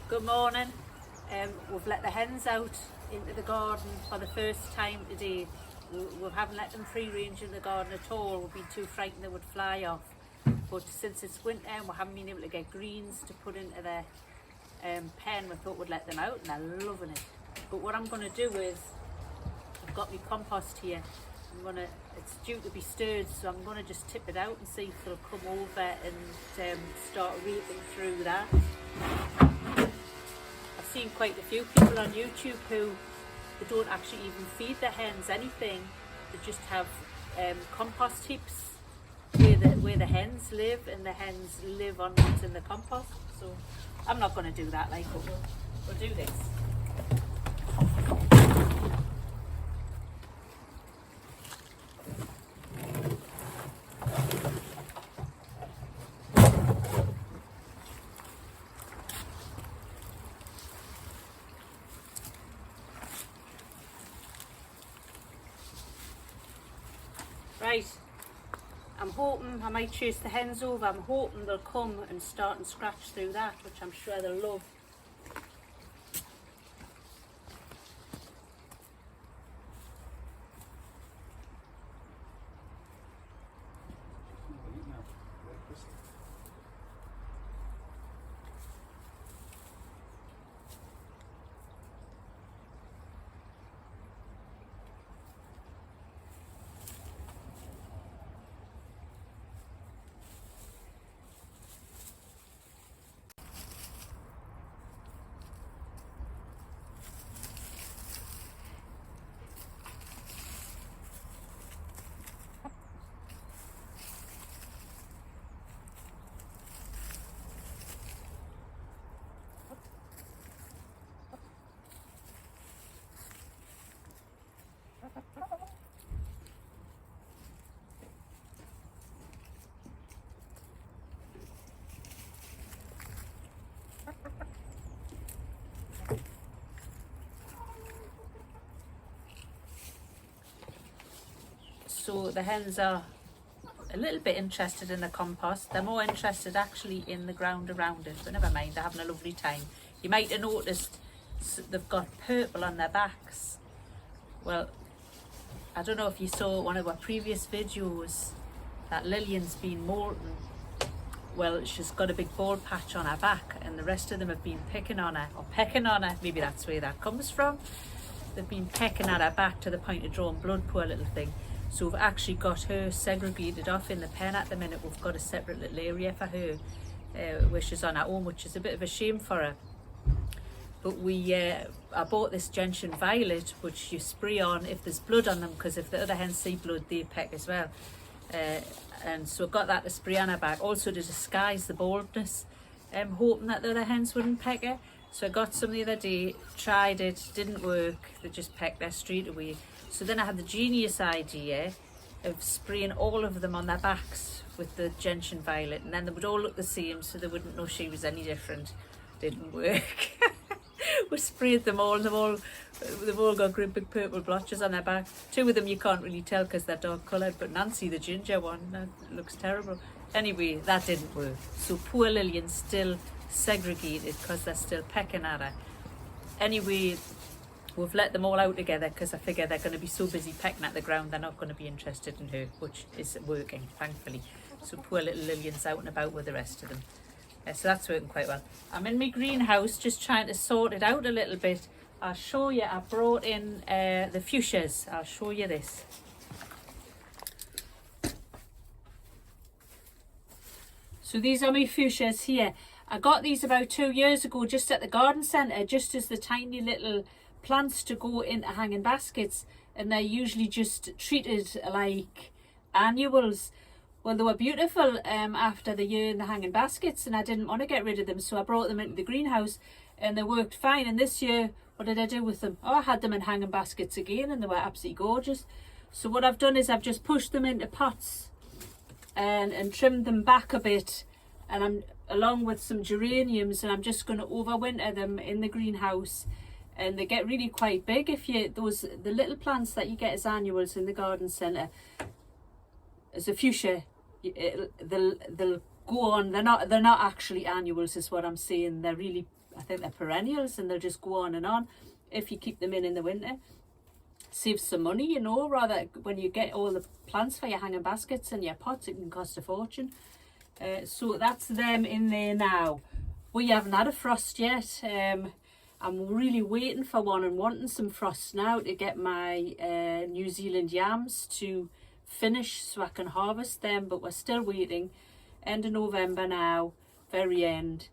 Good morning. We've let the hens out into the garden for the first time today. We haven't let them free range in the garden at all. We've been too frightened they would fly off. But since it's winter and we haven't been able to get greens to put into their pen, we thought we'd let them out, and they're loving it. But what I'm going to do is, I've got my compost here. It's due to be stirred, so I'm going to just tip it out and see if they'll come over and start raking through that. I've seen quite a few people on YouTube who don't actually even feed their hens anything. They just have compost heaps where the hens live, and the hens live on what's in the compost. So I'm not going to do that, but we'll do this. Right, I'm hoping I might chase the hens over. I'm hoping they'll come and start and scratch through that, which I'm sure they'll love. So the hens are a little bit interested in the compost. They're more interested actually in the ground around it, but never mind, they're having a lovely time. You might have noticed they've got purple on their backs. Well, I don't know if you saw one of our previous videos that Lillian's been molting. Well, she's got a big bald patch on her back, and the rest of them have been picking on her, or pecking on her. Maybe that's where that comes from. They've been pecking at her back to the point of drawing blood, poor little thing. So we've actually got her segregated off in the pen at the minute. We've got a separate little area for her where she's on her own, which is a bit of a shame for her. But I bought this gentian violet, which you spray on if there's blood on them, because if the other hens see blood, they peck as well. And so I got that to spray on her back, also to disguise the baldness, hoping that the other hens wouldn't peck her. So I got some the other day, tried it, didn't work, they just pecked her straight away. So then I had the genius idea of spraying all of them on their backs with the gentian violet, and then they would all look the same, so they wouldn't know she was any different. Didn't work. We sprayed them all, and they've all got great big purple blotches on their back. Two of them you can't really tell because they're dark coloured, but Nancy, the ginger one, that looks terrible. Anyway, that didn't work. So poor Lillian's still segregated because they're still pecking at her. Anyway, we've let them all out together because I figure they're going to be so busy pecking at the ground they're not going to be interested in her, which is working, thankfully. So poor little Lillian's out and about with the rest of them. So that's working quite well. I'm in my greenhouse just trying to sort it out a little bit. I'll show you. I brought in the fuchsias. I'll show you this. So these are my fuchsias here. I got these about 2 years ago just at the garden centre, just as the tiny little plants to go into hanging baskets, and they're usually just treated like annuals. Well, they were beautiful after the year in the hanging baskets, and I didn't want to get rid of them, so I brought them into the greenhouse and they worked fine. And this year, what did I do with them? Oh, I had them in hanging baskets again, and they were absolutely gorgeous. So what I've done is I've just pushed them into pots and trimmed them back a bit, and I'm along with some geraniums, and I'm just going to overwinter them in the greenhouse. And they get really quite big. If you the little plants that you get as annuals in the garden centre, as a fuchsia, they'll go on. They're not actually annuals, is what I'm saying. They're really I think they're perennials and they'll just go on and on if you keep them in the winter. Saves some money, you know, rather when you get all the plants for your hanging baskets and your pots, it can cost a fortune. So that's them in there now. We haven't had a frost yet. I'm really waiting for one and wanting some frost now to get my New Zealand yams to finish so I can harvest them, but we're still waiting. End of November now, very end.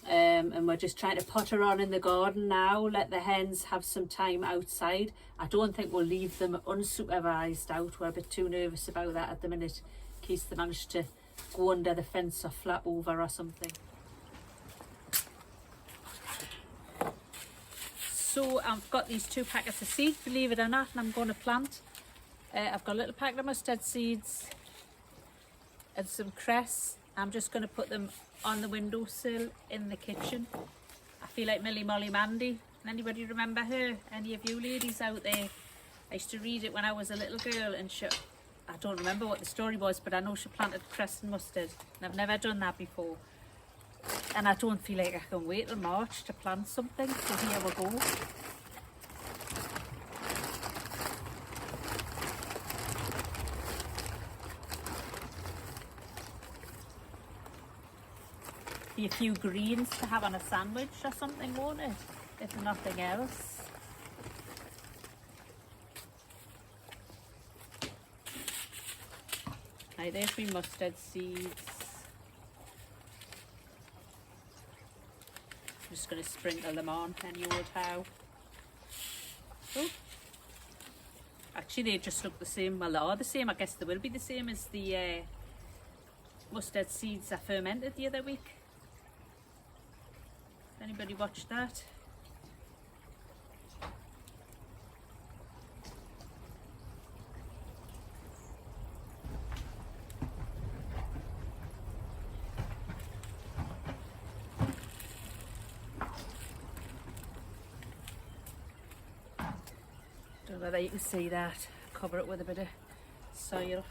And we're just trying to potter on in the garden now, let the hens have some time outside. I don't think we'll leave them unsupervised out. We're a bit too nervous about that at the minute, in case they manage to go under the fence or flap over or something. So I've got these 2 packets of seeds, believe it or not, and I'm going to plant. I've got a little packet of mustard seeds and some cress. I'm just going to put them on the windowsill in the kitchen. I feel like Millie Molly Mandy. Anybody remember her? Any of you ladies out there? I used to read it when I was a little girl, and I don't remember what the story was, but I know she planted cress and mustard, and I've never done that before. And I don't feel like I can wait till March to plant something, so here we go. Be a few greens to have on a sandwich or something, won't it? If nothing else. Right, there's my mustard seeds. I'm just going to sprinkle them on, any old how. Oh. Actually, they just look the same. Well, they are the same. I guess they will be the same as the mustard seeds I fermented the other week. Anybody watch that? Don't know whether you can see that. Cover it with a bit of soil.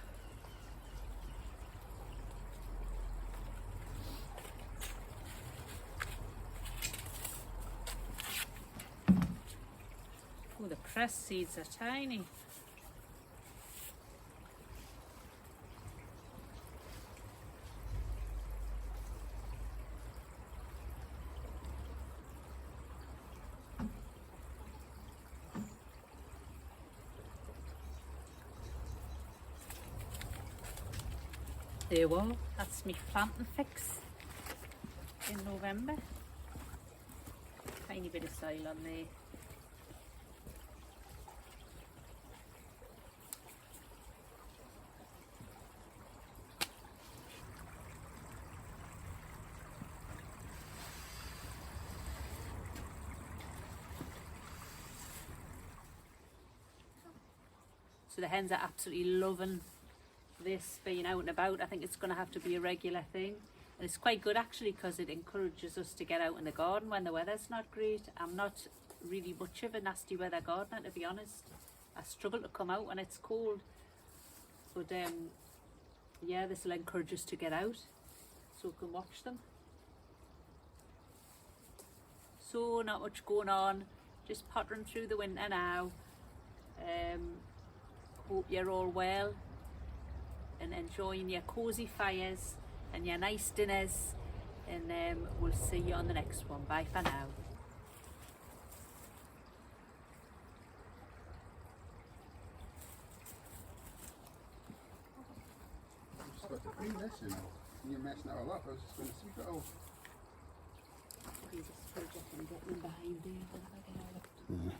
Oh, the cress seeds are tiny. There we are. That's me planting fix in November. Tiny bit of soil on there. So the hens are absolutely loving this being out and about. I think it's going to have to be a regular thing, and it's quite good actually because it encourages us to get out in the garden when the weather's not great. I'm not really much of a nasty weather gardener, to be honest. I struggle to come out when it's cold, but yeah, this will encourage us to get out so we can watch them. So not much going on, just pottering through the winter now. Hope you're all well and enjoying your cosy fires and your nice dinners, and we'll see you on the next one. Bye for now. I'm supposed to clean this, you know, and you're messing it all up. I was just going to sweep it all. Please, just project and get them behind there.